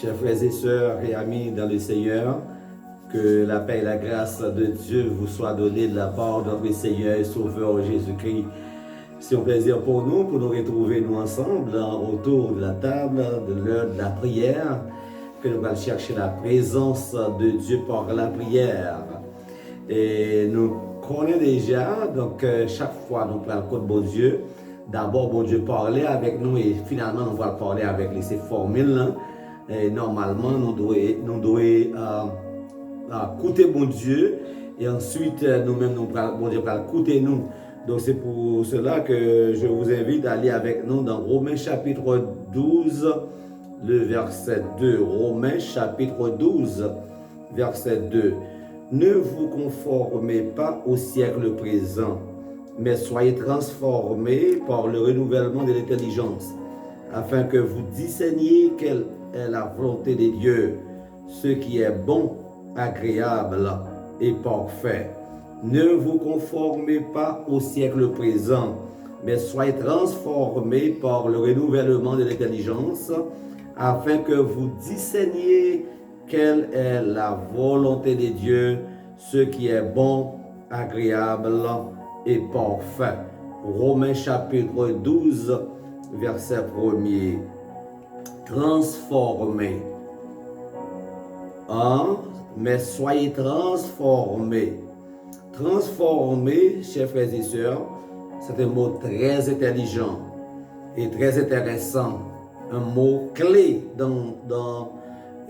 Chers frères et sœurs et amis dans le Seigneur, que la paix et la grâce de Dieu vous soient données de la part de notre Seigneur et Sauveur Jésus-Christ. C'est un plaisir pour nous retrouver nous ensemble autour de la table, de l'heure de la prière, que nous allons chercher la présence de Dieu par la prière. Et nous connaissons déjà, donc chaque fois nous prenons le côté bon Dieu. D'abord, bon Dieu parlait avec nous et finalement nous allons parler avec lui. C'est formule. Et normalement, nous devons écouter bon Dieu et ensuite nous-mêmes, bon Dieu va écouter nous. Donc c'est pour cela que je vous invite à aller avec nous dans Romains chapitre 12, le verset 2. Romains chapitre 12, verset 2. Ne vous conformez pas au siècle présent, mais soyez transformés par le renouvellement de l'intelligence, afin que vous discerniez quelle est la volonté de Dieu, ce qui est bon, agréable et parfait. Ne vous conformez pas au siècle présent, mais soyez transformés par le renouvellement de l'intelligence, afin que vous discerniez quelle est la volonté de Dieu, ce qui est bon, agréable et parfait. Romains chapitre 12, verset 1er. Transformés. Mais soyez transformés. Transformés, chers frères et sœurs, c'est un mot très intelligent et très intéressant. Un mot clé dans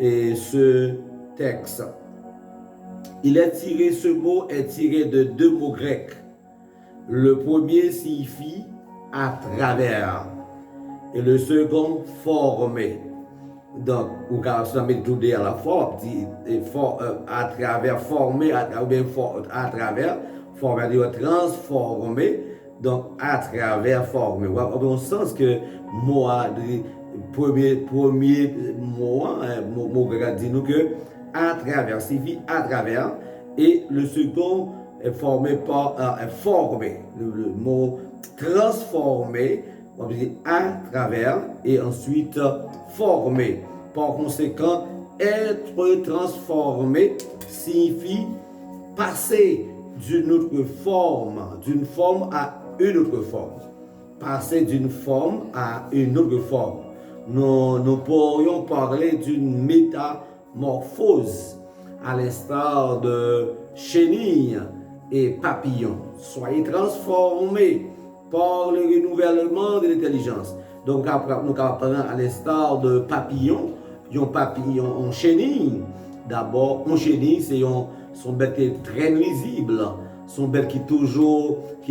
ce texte. Ce mot est tiré de deux mots grecs. Le premier signifie à travers et le second former. Donc, ou quand on met tout à la forme, à travers, former, ou bien à travers, former, transformer, donc à travers, former. Dans le sens que moi, premier mot grec dit nous que à travers signifie à travers, et le second est formé par former. Le mot transformer, on dit à travers, et ensuite former. Par conséquent, être transformé signifie passer d'une autre forme, d'une forme à une autre forme. Passer d'une forme à une autre forme. Nous pourrions parler d'une métamorphose, à l'instar de chenilles et papillons. Soyez transformés par le renouvellement de l'intelligence. Donc, nous apprenons à l'instar de papillons, un papillon en chenille. D'abord, en chenille, c'est son bête très nuisible. Son bête qui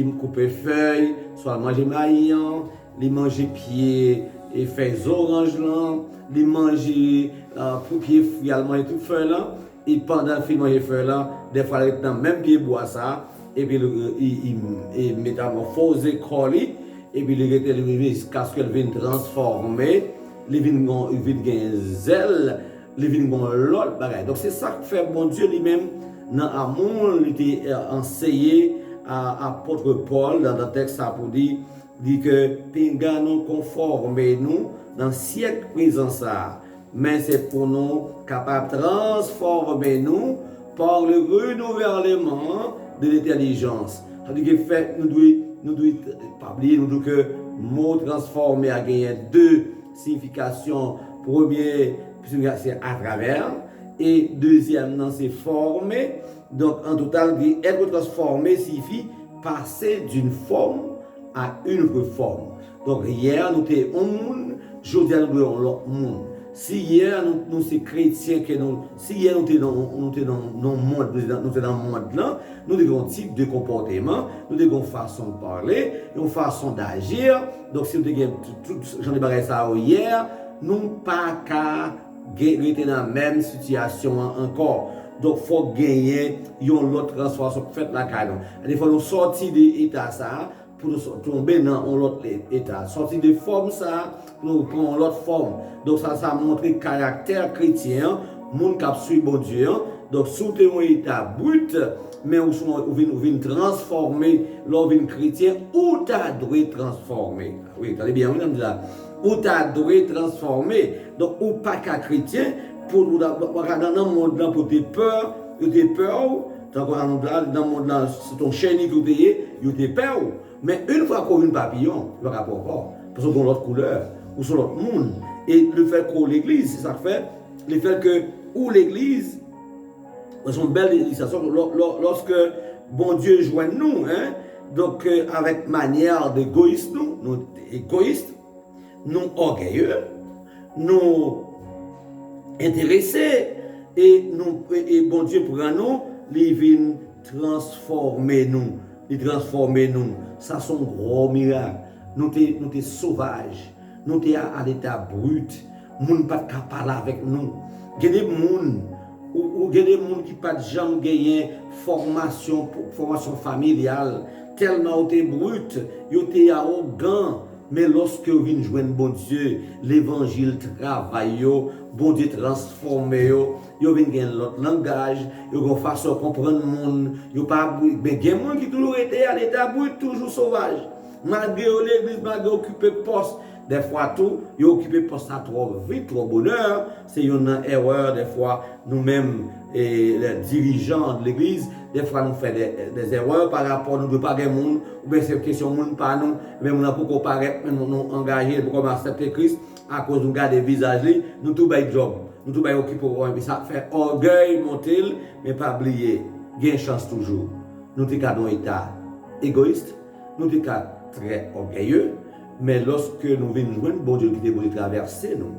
me coupe les feuilles, soit manger maïs, les manger pieds et feuilles oranges, les manger pour pieds fruits allemands et tout feuilles là. Et pendant qu'il mange les feuilles là, des fois, il même pied boit ça, et puis il métamorphose colis. Et puis, il est jusqu'à ce qu'elle vienne transformer, il vient gagner zèle, il vient gagner l'autre bagaille. Donc, c'est ça que fait bon Dieu lui-même, dans l'amour, il a enseigné à apôtre Paul, dans le texte, pour dire que Pinga nous conforme nous dans le siècle présent, ça. Mais c'est pour nous capables de transformer nous par le renouvellement de l'intelligence. C'est-à-dire que fait, nous devons pas oublier que le mot transformer a gagné deux significations. Premier, c'est à travers, et deuxième, c'est former. Donc, en total, être transformé signifie passer d'une forme à une autre forme. Donc, hier, nous étions un monde, aujourd'hui, nous sommes l'autre monde. Si hier, nous sommes chrétiens, si hier, nous sommes dans le monde, là, nous avons un type de comportement, nous avons une façon de parler, une façon d'agir. Donc, si nous avons tout j'en ai parlé ça hier, nous n'avons pas qu'à rester dans la même situation encore. Donc, il faut gagner une autre transformation pour faire la caille. Il faut nous sortir de l'état ça, pour nous tomber dans l'autre état. Sortir de forme ça, pour nous prendre l'autre forme. Donc, ça montre le caractère chrétien, monde qui suit bon Dieu. Donc, sous un état brut, mais où vient transformer, l'homme chrétien, où tu dois transformer. Oui, t'as bien, on dit là. ou ta doué transformé. Donc, ou pas qu'un chrétien, pour nous, dans le monde, pour tes peurs, dans le monde, c'est ton chien qui te peur. Mais une fois qu'on a un papillon, il va pas encore, parce qu'on a l'autre couleur, ou sur l'autre monde. Et le fait qu'on l'église, c'est ça que fait, le fait que, ou l'église, c'est une belle illustration, lorsque bon Dieu joint nous, hein, donc avec manière d'égoïste, nous égoïstes, nous orgueilleux, nous intéressés, et bon Dieu prend nous, il vient transformer nous. Ça c'est un gros miracle. Nous sommes sauvages, nous sommes à l'état brut, nous ne pas parler avec nous. Il y a des gens ou il y a des gens qui n'ont pas jamais gagné formation familiale, tellement ils sont brut, ils sont arrogants. Mais lorsque vous venez joindre bon Dieu, l'évangile travaille, bon Dieu transforme, vous venez gagner l'autre langage, vous avez une façon de comprendre le monde. Mais il y a des gens qui toujours été à l'état brut, toujours sauvage. Malgré l'église, malgré occuper poste, des fois tout, ils occupent poste à trop vite, trop bonheur. C'est une erreur, des fois, nous-mêmes, les dirigeants de l'église, des fois nous faisons des erreurs par rapport à nous ne pas des monde, ou bien c'est une question de monde pas nous, mais nous avons pour paraître, nous engager pour accepter Christ, à cause de nous garder le visage, nous tout bail job, nous tout bail occupé pour ça fait orgueil monter, mais pas oublier, gain chance toujours. Nous sommes dans un état égoïste, nous sommes très orgueilleux, mais lorsque nous venons joindre bon Dieu qui est traverser nous,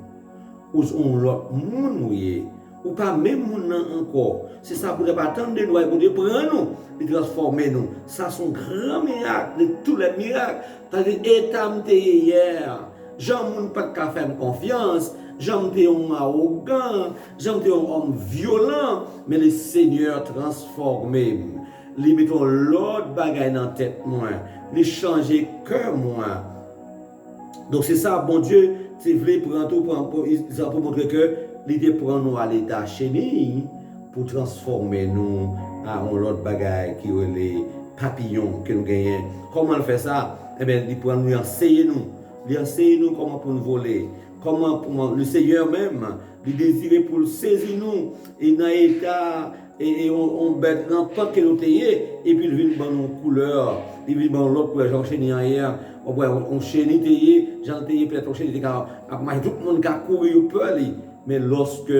ou on l'autre monde mouillé, ou pas même monde encore. C'est ça pour ne pas attendre de nous, pour Dieu prendre nous, et transformer nous. Ça c'est un grand miracle de tous les miracles. Parce que état hier, j'en pas de faire confiance, j'en suis un arrogant, j'en suis un homme violent, mais le Seigneur transformé. Il met l'autre bagaille dans la tête moi, il change cœur moi. Donc c'est ça, bon Dieu, c'est vrai pour montrer que l'idée prend nous à l'état chéni pour transformer nous en l'autre bagaille qui est les papillons que nous gagnons. Comment il fait ça? Eh bien, il prend nous enseigner nous comment pour nous voler. Comment le Seigneur même, il désire pour le saisir nous et dans l'état et on bête n'importe quel autre et puis il vient dans nos couleurs, il vient dans l'autre couleur, j'en chéni hier, on chéni j'en peut-être on chéni car tout le monde qui a couru au peur, mais lorsque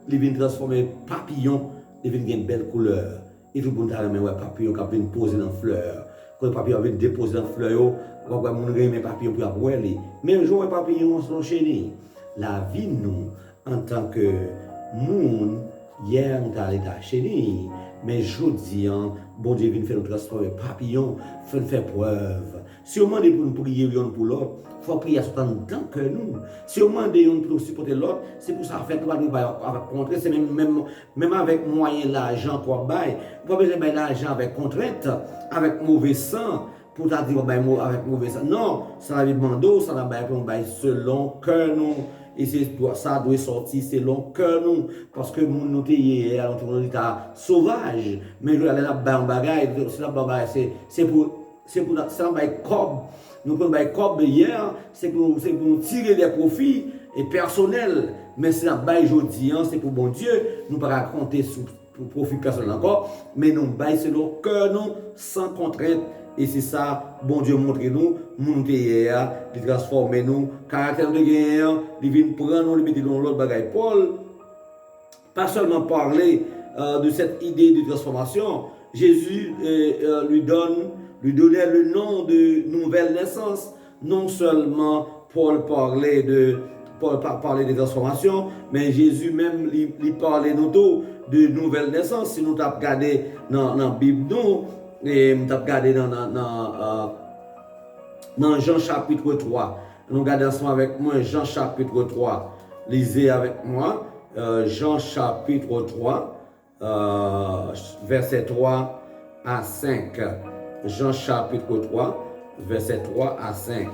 il vient transformer papillon, il vient une belle couleur. Et tout le monde a mais ouais papillon qui vient poser dans fleur. Quand le papillon vient déposer dans fleur, on va mon remet papillon pour avoir les. Même jour papillon sont chéni. La vie nous en tant que monde hier, on a l'état chéni, mais aujourd'hui, bon Dieu vient faire nous transformer papillon, faire preuve. Si on demande pour nous prier l'un pour l'autre, il faut prier sur tant que nous. Si on demande pour nous supporter l'autre, c'est pour ça faire nous rencontrer, c'est même avec moyen l'argent qu'on baille. Pas besoin de l'argent avec contrainte, avec mauvais sang. Pour dire avec mauvais sang. Non, ça va demander, ça va bailler selon que nous. Et ça doit sortir selon que nous, parce que nous sommes hier, nous sommes état sauvage, mais nous allons dans bagaille, c'est pour ça cob. Nous prenons des cob hier, c'est pour nous tirer des profits et personnels, mais c'est la baille aujourd'hui, c'est pour bon Dieu, nous ne pas raconter pour profit personnel encore, mais nous baille selon que nous, sans contrainte. Et c'est ça, bon Dieu montre nous, nous hier, de transformer nous, caractère de guerre, de venir prendre nous, de mettre dans l'autre bagaille. Paul, pas seulement parler de cette idée de transformation, Jésus lui donnait le nom de nouvelle naissance. Non seulement Paul parlait de transformation, mais Jésus même lui parlait de nouvelle naissance. Si nous avons regardé dans la Bible, et nous avons regardé dans Jean chapitre 3. Nous regardons ensemble avec moi Jean chapitre 3. Lisez avec moi Jean chapitre 3, verset 3 à 5. Jean chapitre 3, verset 3 à 5.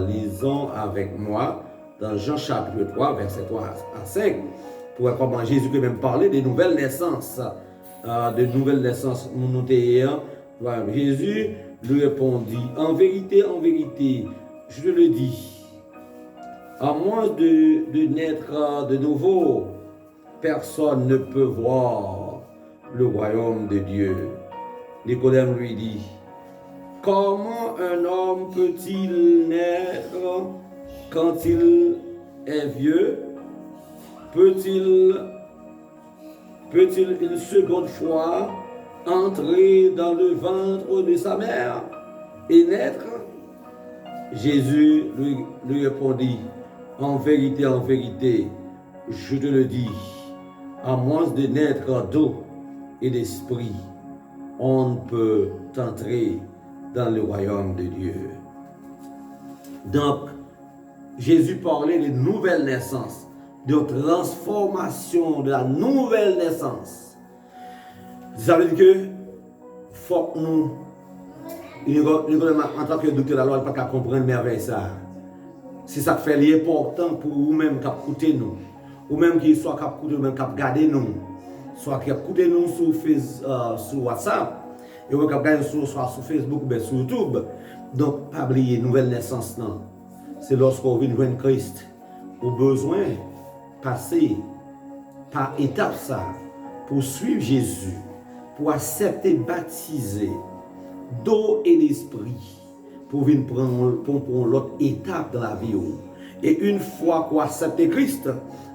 Lisons avec moi dans Jean chapitre 3, verset 3 à 5. Pour voir comment Jésus peut même parler des nouvelles naissances. Jésus lui répondit, en vérité, je te le dis, À moins de naître de nouveau, personne ne peut voir le royaume de Dieu. Nicodème lui dit, comment un homme peut-il naître quand il est vieux? Peut-il une seconde fois entrer dans le ventre de sa mère et naître? Jésus lui répondit, en vérité, je te le dis, à moins de naître d'eau et d'esprit, on ne peut entrer dans le royaume de Dieu. Donc, Jésus parlait de nouvelle naissance, de transformation, de la nouvelle naissance. Ça veut dire que faut que nous, en tant que docteur de la loi, pas comprendre merveille ça. C'est ça qui fait l'important pour vous-même qui écoutez nous, ou même qui soit qui écoutez nous, même qui regardez nous, soit qui écoutez nous sur WhatsApp, et vous qui regardez soit sur Facebook ou bien sur YouTube. Donc, pas oublier nouvelle naissance non. C'est lorsqu'on vient de Christ, au besoin passer par étape ça, pour suivre Jésus, pour accepter, baptiser d'eau et d'esprit, pour venir prendre l'autre étape dans la vie. Et une fois qu'on accepte Christ,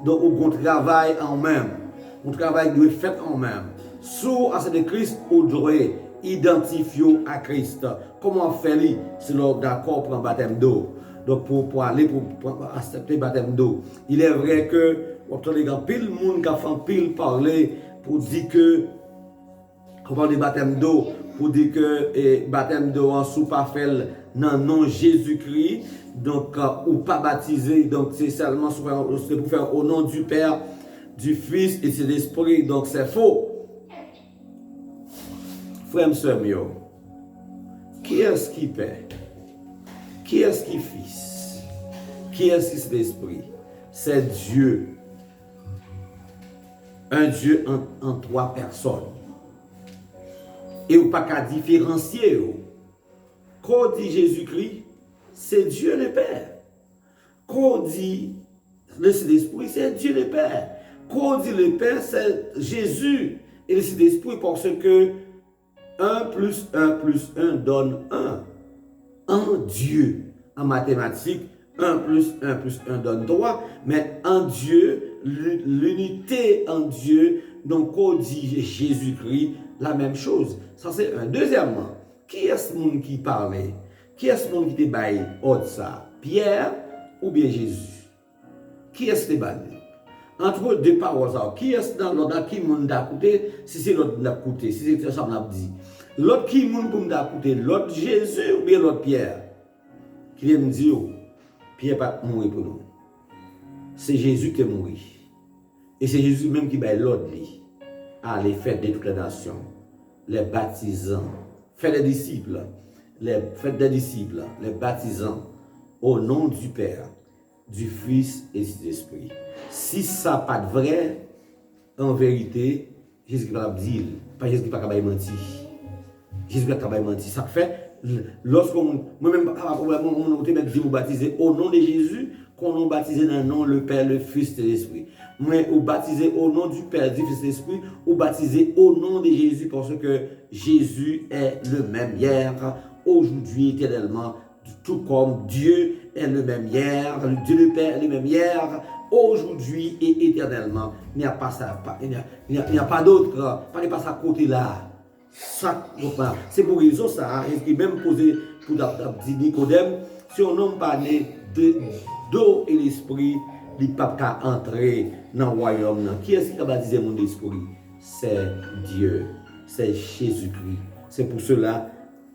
donc on travaille en même, on travaille doit faire en même. Sous accepter Christ, on doit identifier à Christ. Comment faire? C'est d'accord pour un baptême d'eau. Donc pour aller pour accepter le baptême d'eau. Il est vrai que les gens, pile monde qui a fait pile parler pour dire que on parle de baptême d'eau, pour dire que baptême d'eau en sous pas fait dans le nom Jésus-Christ, donc ou pas baptisé, donc c'est seulement pour faire au nom du Père, du Fils et de l'Esprit, donc c'est faux. Frère et sœur, qui est-ce qui paie? Qui est-ce qui Fils? Qui est-ce qui c'est l'Esprit? C'est Dieu. Un Dieu en trois personnes. Et vous pas qu'à différencier. Quand on dit Jésus-Christ, c'est Dieu le Père. Quand on dit le Saint-Esprit, c'est Dieu le Père. Quand on dit le Père, c'est Jésus et le Saint-Esprit parce que 1 plus 1 plus 1 donne 1. En Dieu, en mathématiques, 1 plus 1 plus 1 donne 3, mais en Dieu, l'unité en Dieu, donc quand on dit Jésus-Christ, la même chose. Ça c'est un. Deuxièmement, qui est ce monde qui parlait? Qui est ce monde qui te baille autre ça? Pierre ou bien Jésus? Qui est ce qui te baille? Entre deux paroles, qui est ce dans l'autre qui monde d'écouter? Si c'est l'autre d'écouter, si c'est ça qu'on a dit. L'autre qui monde pour d'écouter, l'autre Jésus ou bien l'autre Pierre? Qui vient me dire, Pierre pas mourir pour nous. C'est Jésus qui est mort. Et c'est Jésus même qui baille l'autre à les fêtes de toutes les nations, les baptisants, faites des disciples, les baptisants au nom du Père, du Fils et de l'Esprit. Si ça n'a pas de vrai, en vérité, Jésus qui va dire, pas Jésus qui va mentir. Jésus qui va mentir. Ça fait, lorsqu'on, moi-même, on dit vous baptiser au nom de Jésus, qu'on nous baptisé dans le nom le Père, le Fils et l'Esprit. Mais ou baptisé au nom du Père, du Fils et de l'Esprit, ou baptisé au nom de Jésus, parce que Jésus est le même hier, aujourd'hui, éternellement, tout comme Dieu est le même hier, Dieu le Père est le même hier, aujourd'hui et éternellement. Il n'y a pas ça, il n'y a pas d'autre, pas ça à côté là. C'est pour raison ça, il qui même posé pour dire Nicodème, si on n'a pas d'eau et l'esprit, il ne peut pas entrer dans le royaume. Qui est-ce qui a baptisé mon esprit? C'est Dieu, c'est Jésus-Christ. C'est pour cela,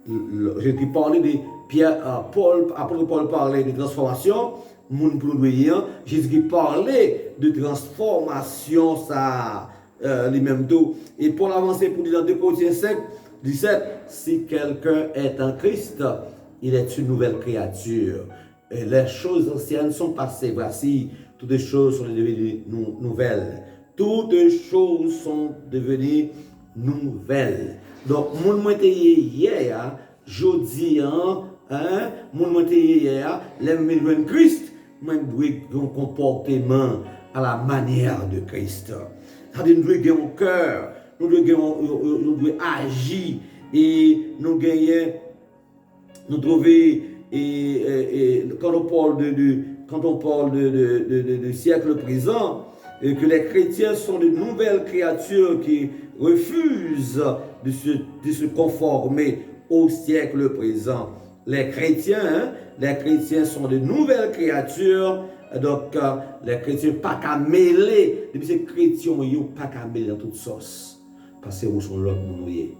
je dis parler de Pierre, apôtre Paul parlait de transformation, mon plaidoyer, Jésus parlait de transformation, ça, les mêmes dos. Et pour l'avancer, pour dire dans 2 Corinthiens 5, 17, si quelqu'un est en Christ, il est une nouvelle créature. Et les choses anciennes sont passées. Voici, toutes les choses sont devenues nouvelles. Toutes les choses sont devenues nouvelles. Donc, mon moitié hier, jeudi, mon moitié hier, les Christ, moi, je dois avoir un comportement à la manière de Christ. C'est-à-dire, nous devons avoir un cœur, nous devons agir et nous gagner, nous trouver, quand on parle de siècle présent, et que les chrétiens sont de nouvelles créatures qui refusent de se conformer au siècle présent. Les chrétiens sont de nouvelles créatures, donc les chrétiens pas qu'à mêler, depuis ces chrétiens, ils n'ont pas qu'à mêler dans toutes sauces, parce que vous sont l'autre mouillé.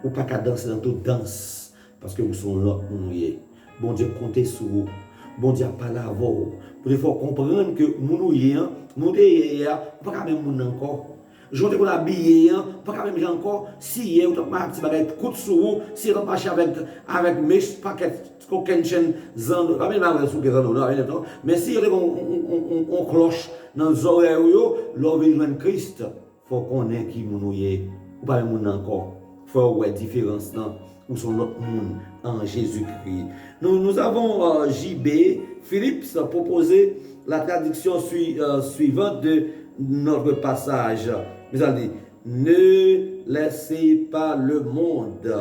Ou pas qu'à danser dans toute danse, parce que vous sont l'autre mouillé. Bon Dieu, comptez sur vous. Bon Dieu, pas là vous. Pour faut comprendre que nous nous pas quand même moun encore. Je vous habillé, pas quand même encore. Si vous avez un petit bagage coup de sous, si vous marchez avec mes paquets cocaine chaîne zando, pas même avec sous zando, mais si vous avez on cloche dans les oreilles, l'oreille de Christ, faut qu'on ait qui moun ou pas moun encore. Faut ouais différence dans où sont notre monde en Jésus-Christ. Nous avons J.B. Phillips proposé la traduction suivante de notre passage. Mais elle dit, ne laissez pas le monde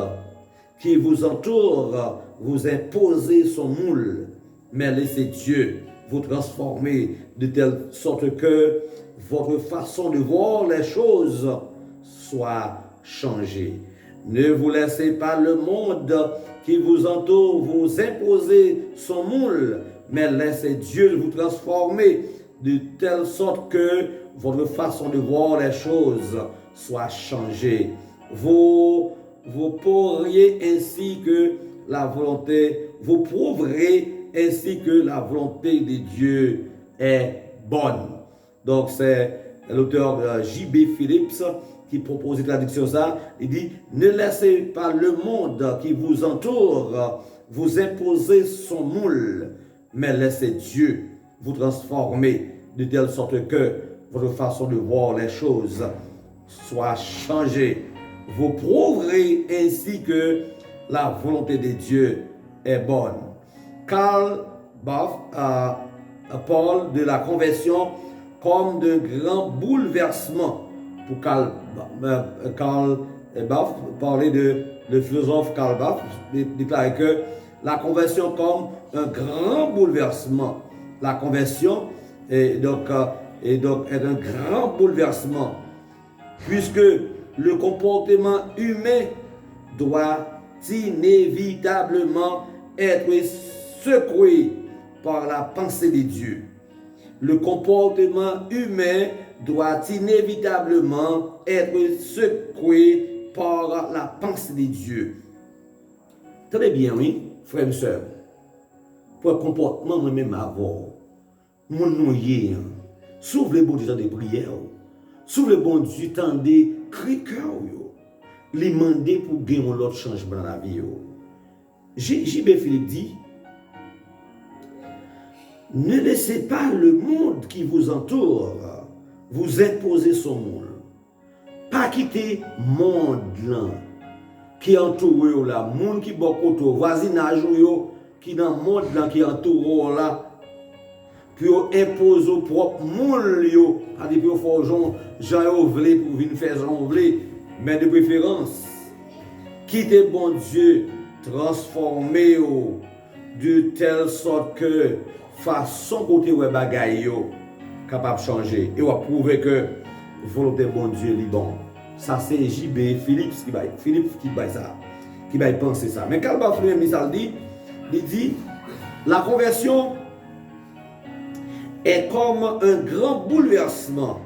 qui vous entoure vous imposer son moule, mais laissez Dieu vous transformer de telle sorte que votre façon de voir les choses soit changée. Ne vous laissez pas le monde qui vous entoure vous imposer son moule, mais laissez Dieu vous transformer de telle sorte que votre façon de voir les choses soit changée. Vous pourriez ainsi que la volonté, vous prouverez ainsi que la volonté de Dieu est bonne. Donc c'est l'auteur J.B. Phillips qui propose une traduction ça, il dit, ne laissez pas le monde qui vous entoure vous imposer son moule, mais laissez Dieu vous transformer de telle sorte que votre façon de voir les choses soit changée. Vous prouverez ainsi que la volonté de Dieu est bonne. Karl Barth parle de la conversion comme de grands bouleversements. Pour Karl Barth, parler de le philosophe Karl Barth, déclarer que la conversion comme un grand bouleversement. La conversion est donc un grand bouleversement, puisque le comportement humain doit inévitablement être secoué par la pensée de Dieu. Le comportement humain doit inévitablement être secoué par la pensée de Dieu. Très bien, oui, frères et sœurs. Pour le comportement, moi-même, avoir, mon noyer, s'ouvre le bon Dieu dans des prières, s'ouvre le bon Dieu dans des cris cœur, les demander pour gagner l'autre changement dans la vie. J.B. Philippe dit, ne laissez pas le monde qui vous entoure vous imposer son monde. Pas quitter le monde là, qui entoure là, monde qui est autour, voisinage qui dans le monde là, qui entoure là, pour imposer au propre monde, pas de pour faire Jean voulé pour venir faire Jean voulé, mais de préférence, quitter bon Dieu, transformer de telle sorte que façon côté ouais bagaille capable de changer et on va prouver que volonté bon Dieu est bon. Ça c'est J.B. Philippe qui va penser ça. Mais quand Barth il dit la conversion est comme un grand bouleversement.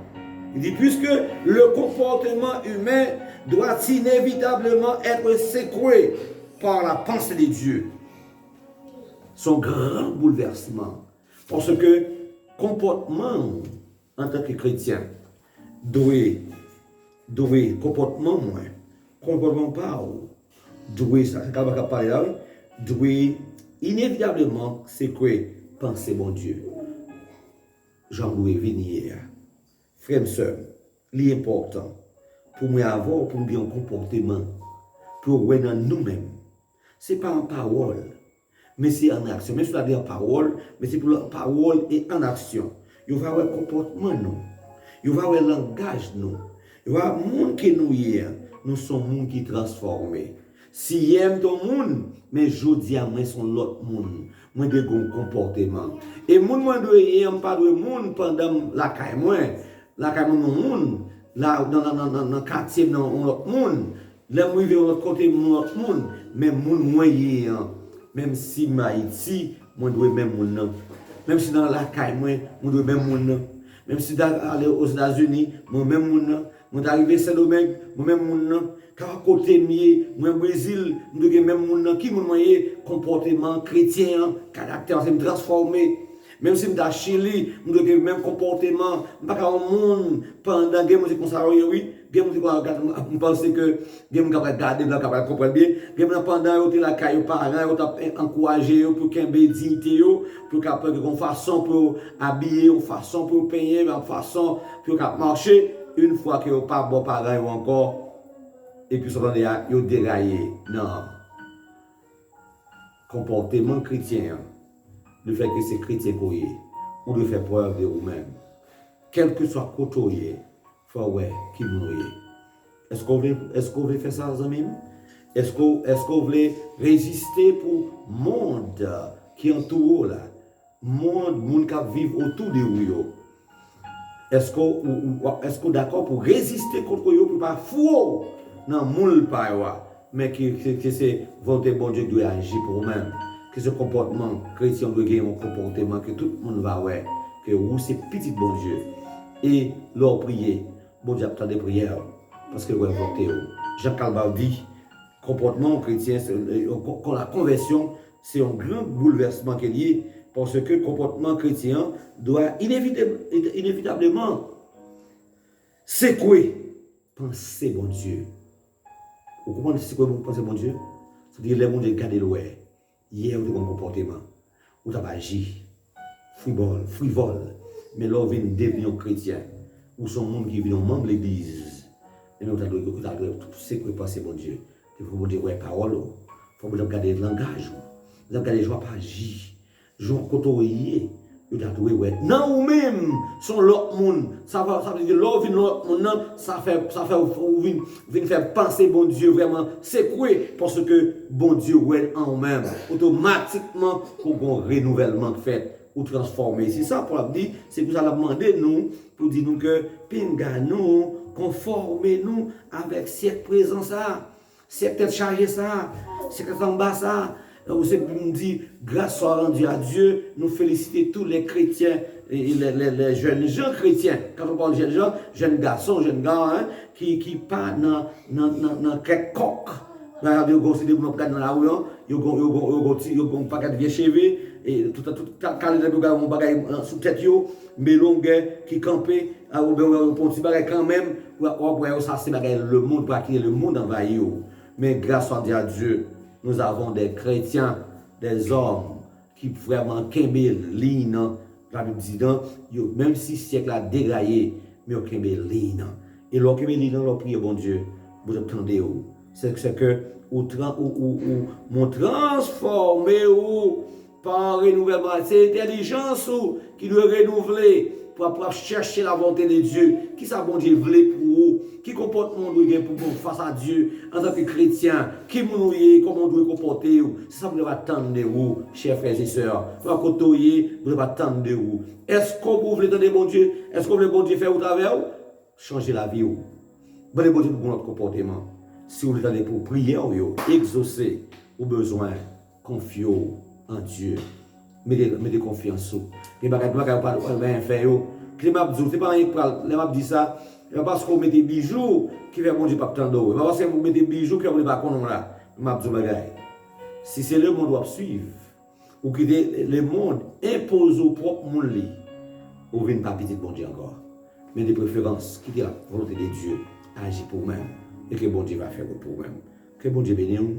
Il dit puisque le comportement humain doit inévitablement être secoué par la pensée de Dieu. Son grand bouleversement. Parce que comportement en tant que chrétien doit comportement moins, comportement pas, doit ça, doit inévitablement secouer penser mon Dieu. Jean-Louis Vignier, frère et soeur, l'important pour moi avoir pour bien un comportement, pour voir dans nous-mêmes, ce n'est pas en parole, mais c'est en action. Même si on a dit en parole, mais c'est pour la parole et en action. Il va avoir comportement nous. Il va avoir langage nous. Il va avoir monde qui nous y nous sommes monde qui transformés. Si aime ton monde, mais je dis à moi son l'autre monde. Moi de bon comportement. Et moi doit y pas de monde pendant la caille moi. La caille mon monde là dans quartier dans l'autre monde. Là moi vivre l'autre côté mon autre monde, mais monde moyen. Même si Haïti, moi dois même monde. Même si dans la caille moi dois même monde. Même si d'aller aux États-Unis, moi même monde. Moi d'arriver Saint-Domingue, moi même monde. Car côté mieux, moi Brésil, nous avons même monde qui moyen comportement chrétien, caractère c'est transformé. Même si dans Chili, nous avons même comportement, pas qu'un monde pendant que nous comme ça oui, que nous pensons que nous capable regarder, nous capable comprendre bien, que pendant que la caille parents, ont encourager pour qu'il y ait dignité, pour capable de façon pour habiller, une façon pour payer, une façon pour marcher, une fois que pas bon parents encore. Et puis, ça va dérailler. Non. Comportement chrétien, le fait que c'est chrétien qu'on est, ou de faire preuve de vous-même. Quel que soit côté, il faut ouais, qui vous est. Est-ce qu'on veut faire ça, les amis? Est-ce qu'on veut résister pour le monde qui entoure là? Monde qui vit autour de vous? Est-ce qu'on est d'accord pour résister contre vous, pour ne pas fou? Non, moule pas, mais que c'est volonté bon Dieu doit agir pour vous-même. Que ce comportement chrétien doit gagner un comportement que tout le monde va voir. Que vous, c'est petit bon Dieu. Et leur prier, bon Dieu attend des prières. Parce que vous avez voté. Jean Calvin dit, comportement chrétien, la conversion, c'est un grand bouleversement qu'il y a. Parce que le comportement chrétien doit inévitablement secouer, penser bon Dieu. Vous comprenez ce que vous pensez, mon Dieu? C'est-à-dire, les gens qui regardent loin. Hier, vous avez un comportement. Vous avez agi. Frivole. Mais là, vous venez devenir chrétien. Ou sont gens qui viennent membre de l'église. Et nous, vous avez ce que vous pensez, mon Dieu. Il faut vous dire, ouais, parole. Il faut vous regarder le langage. Vous regardez les gens pas agir. Les gens côtoyer. Vous avez ouais. Non, ou même, sont l'autre monde. Ça veut dire, l'autre monde, ça fait, vous venez faire penser, bon Dieu, vraiment, c'est quoi? Parce que, bon Dieu, ouais, en vous-même, automatiquement, pour un renouvellement fait, ou transformer. C'est ça, pour dire, c'est que vous allez demander, nous, pour dire nous que, pinga nous, conformez-nous avec cette présence, cette tête chargée, cette tête en bas, vous me dit, grâce soit rendue à Dieu, nous féliciter tous les chrétiens et les jeunes gens chrétiens. Quand on parle de jeunes gens, jeunes garçons, jeunes gars, qui pas dans quelques coques. Vous avez des gens dans la rue, ils ont un paquet de vieux cheveux, et tout quand ils ont un bagage sous tête, mais qui campent, un petit bagage quand même, ça c'est le monde, pour acquérir le monde envahi. Mais grâce soit à Dieu, nous avons des chrétiens, des hommes qui vraiment kembe ligne. La Bible dit, même si le siècle a dégraillé, mais on kembe ligne. Et l'on kembe ligne, l'on prie, bon Dieu, vous attendez. C'est que vous transformez par renouvellement. C'est l'intelligence qui doit renouveler pour chercher la volonté de Dieu. Qui ça, bon Dieu, voulait pour vous? Qui comportement doit pour vous face à Dieu en tant que chrétien? Qui nous est, comment vous doit comporter? C'est ça que vous devez attendre de vous, chers frères et sœurs. Vous devez côtoyer, vous devez attendre de vous. Est-ce que vous voulez attendre bon Dieu? Est-ce que vous voulez bon Dieu faire au travers? Changer la vie. Vous voulez bon Dieu pour notre comportement. Si vous voulez attendre pour prier, exaucer vos besoins, confiez en Dieu. Mettez confiance. Les bagages pas bien faire. C'est pas les m'a dit ça. Il va pas parce qu'on met des bijoux qui va bon Dieu pas attendre. Il va parce que vous mettez des bijoux qui va pas connaître là. M'a dit bagages. Si c'est le monde doit suivre ou que le monde impose au propre monde li, ou vient pas petit bon Dieu encore. Mais de préférence, qui dit la volonté de Dieu, agit pour vous-même et que bon Dieu va faire pour vous-même. Que bon Dieu bénisse nous.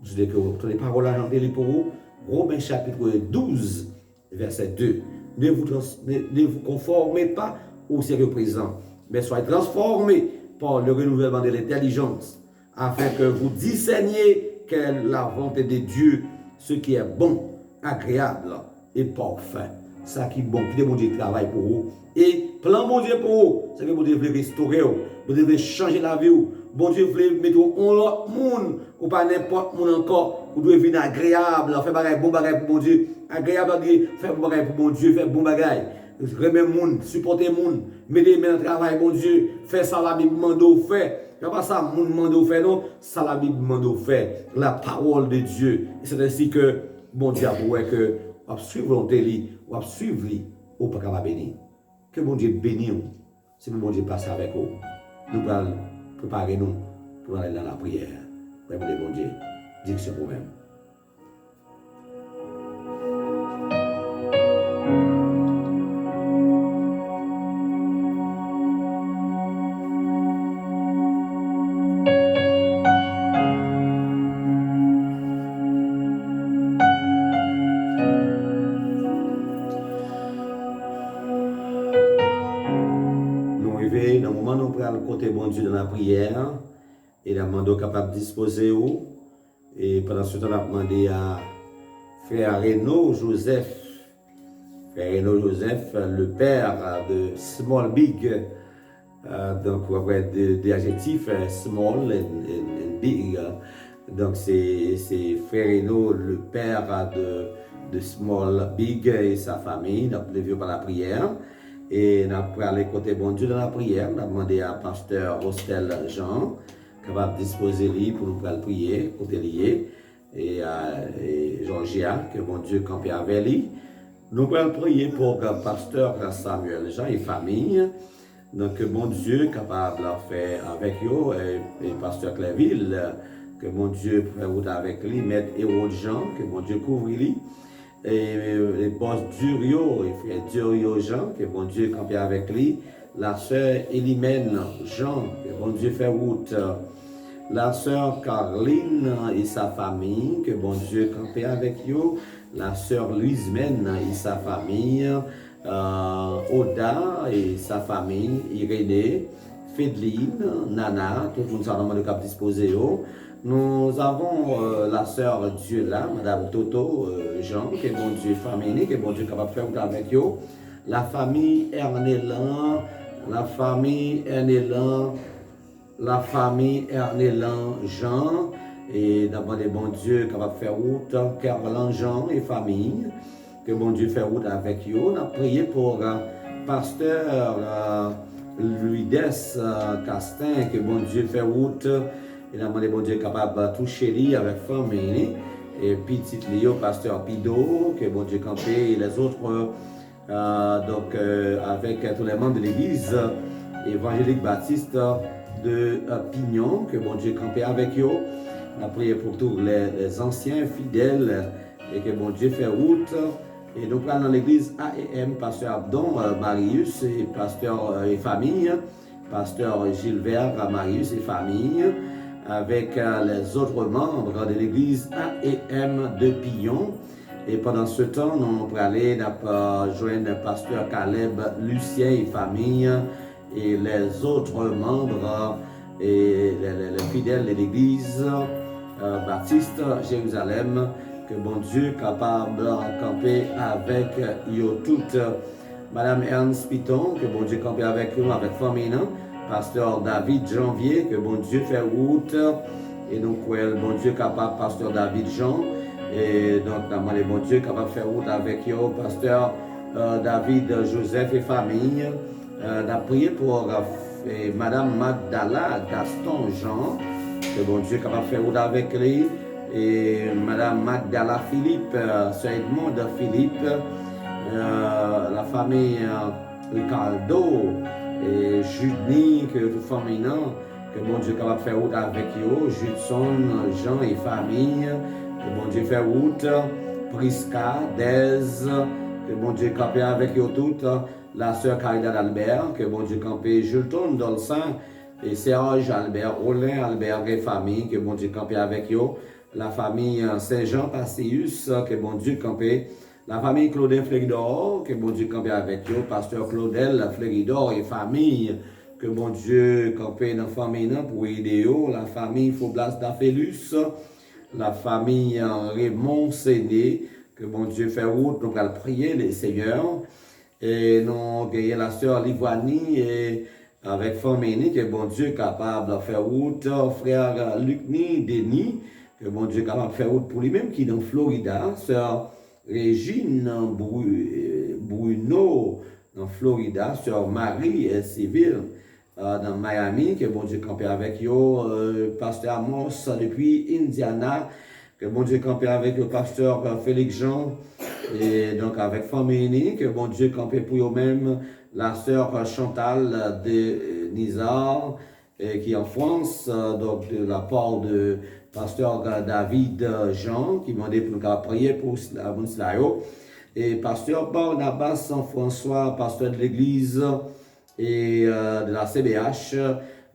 Je dis que vous avez les paroles à pour vous. Romains chapitre 12, verset 2. Ne vous conformez pas au siècle présent, mais soyez transformés par le renouvellement de l'intelligence, afin que vous discerniez quelle est la volonté de Dieu, ce qui est bon, agréable et parfait. Ça qui est bon, qui est bon Dieu travail pour vous. Et plan bon Dieu pour vous, c'est que bon Dieu veut restaurer vous, bon Dieu veut changer la vie vous, bon Dieu veut mettre en l'autre monde, ou pas n'importe monde encore, vous devez venir agréable, faire bagaille, bon bagaille pour bon Dieu, agréable, faire bon bagaille pour bon Dieu, faire bon bagaille. Remettre monde, supporter monde, mettre dans le travail, bon Dieu, faire ça la Bible demande au fait. Ce n'est pas ça monde demande au fait, non, ça la Bible demande au fait. La parole de Dieu. C'est ainsi que bon Dieu a voué que on suivre volonté, on suivre lui, on pas capable bénir. Que bon Dieu bénisse nous. Si bon Dieu passe avec nous, nous allons préparer nous pour aller dans la prière. Vraiment, bon Dieu, direction pour même. Dans le moment où nous prenons le côté bon Dieu dans la prière, et la demande capable de disposer où. Et pendant ce temps, on a demandé à frère Renaud Joseph. Frère Renaud Joseph, le père de Small Big. Donc, on va des adjectifs small and big. Donc, c'est frère Renaud, le père de Small Big et sa famille. Donc, levé par la prière. Et nous avons parlé côté bon Dieu dans la prière. Nous avons demandé à pasteur Hostel Jean, capable de disposer lui pour nous prier, côté lié. Et Georgia, que bon Dieu campe avec lui. Nous allons prier pour le pasteur Samuel Jean et famille. Donc, bon Dieu capable de faire avec eux. Et pasteur Cléville, que bon Dieu fasse route avec lui. Maître Hérode Jean, que bon Dieu couvre lui. Et les boss Durio, et frère Durio Jean, que bon Dieu campe avec lui. La sœur Elimène Jean, que bon Dieu fait route. La sœur Caroline et sa famille, que bon Dieu campe avec eux. La sœur Louise Men et sa famille. Oda et sa famille. Irénée, Fédeline, Nana, tout le monde s'en de cap disposé. Nous avons la sœur Dieu là, Madame Toto Jean, que bon Dieu famille, que bon Dieu capable de faire avec eux. La famille Ernelan, la famille Ernelan, la famille Ernelan Jean, et d'abord les bon Dieu capable de faire route, Caroline Jean et famille, que bon Dieu fait route avec eux. On a prié pour pasteur Louides Castin, que bon Dieu fait route. Et là, bon Dieu capable de toucher lui avec famille. Et petit Léo, pasteur Pido, que bon Dieu campé, et les autres, avec tous les membres de l'église évangélique baptiste de Pignon, que bon Dieu campé avec eux. On a prié pour tous les anciens fidèles et que bon Dieu fait route. Et donc là, dans l'église AEM, pasteur Abdon Marius et pasteur et famille, pasteur Gilbert Marius et famille, avec les autres membres de l'église AEM de Pillon. Et pendant ce temps, nous allons aller joindre pasteur Caleb Lucien et famille et les autres membres et les fidèles de l'église baptiste Jérusalem. Que bon Dieu capable de camper avec eux toutes. Madame Ernst Piton, que bon Dieu camper avec nous, avec famille. Pasteur David Janvier, que bon Dieu fait route. Et donc, bon Dieu capable, pasteur David Jean. Et donc, nous bon Dieu capable de faire route avec eux, pasteur David Joseph et famille. Nous prié pour Madame Magdala Gaston Jean, que bon Dieu capable de faire route avec lui. Et Madame Magdala Philippe, Sœur Edmond Philippe, la famille Ricardo, et Judny, que toute famille, que bon Dieu capable de faire route avec eux, Judson, Jean et famille, que bon Dieu fait route, Prisca, Dez, que bon Dieu capable avec eux toutes, la sœur Caridad Albert, que bon Dieu campé Julton Dolcin, et Serge Albert, Olin Albert et famille, que bon Dieu campé avec eux. La famille Saint-Jean Passéus, que bon Dieu campé. La famille Claudel Fléridor, que bon Dieu campé avec eux. Pasteur Claudel Fléridor et famille, que bon Dieu campé dans la famille pour aider eux. La famille Faublas d'Aphélus, la famille Raymond Séné, que bon Dieu fait route, nous allons prier les seigneurs. Et nous avons la sœur Livani et avec famille, que bon Dieu est capable de faire route, frère Lucni, Denis, que bon Dieu est capable de faire route pour lui-même, qui est dans Florida, sœur Régine Bruno, dans Florida, sœur Marie Civil, dans Miami, que bon Dieu campé avec eux, pasteur Amos depuis Indiana, que bon Dieu campé avec le pasteur Félix Jean, et donc avec famille, que bon Dieu campé pour eux-mêmes, la sœur Chantal de Nizar, qui est en France, donc de la part de pasteur David Jean, qui m'a dit pour nous prier pour la et pasteur Barnabas Saint-François, pasteur de l'église et de la CBH,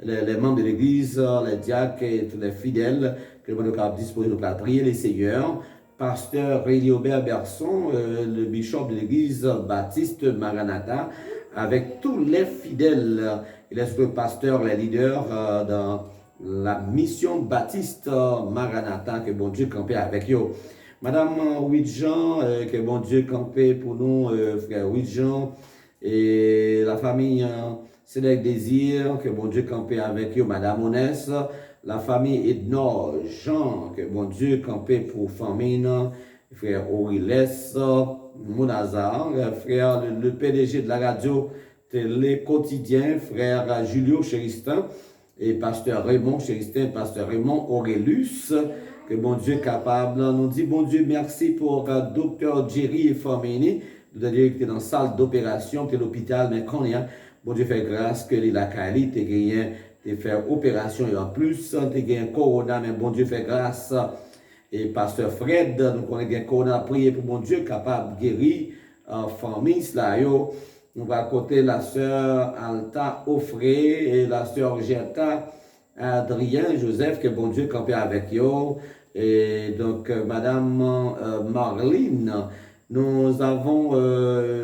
les membres de l'église, les diacres et tous les fidèles, que nous avons disposé de prier les seigneurs. Pasteur Réliobert Berson, le bishop de l'église baptiste Maranatha, avec tous les fidèles, il est le pasteur, les leaders dans la mission baptiste Maranatha, que bon Dieu campé avec eux. Madame Ouidjean, que bon Dieu campé pour nous, frère Ouidjean, et la famille Sédèque Désir, que bon Dieu campé avec eux, Madame Onès, la famille Ednor Jean, que bon Dieu campé pour famille, frère Auriles, Monazar, frère le PDG de la radio télé quotidien, frère Julio Chéristin, et pasteur Raymond Chéristin, pasteur Raymond Aurélus, que bon Dieu est capable. Nous dit bon Dieu merci pour docteur Jerry et famille, de dire que tu es dans la salle d'opération, tu es à l'hôpital, mais quand il y a, bon Dieu fait grâce que la qualité, tu gagné, tu fait opération et en plus, tu gagné corona, mais bon Dieu fait grâce. Et pasteur Fred, nous connaissons corona, prier pour bon Dieu capable de guérir famille, là, yo. Nous va côté la sœur Alta Offré et la sœur Gerta Adrien Joseph, que bon Dieu campé avec eux. Et donc, Madame Marlene, nous avons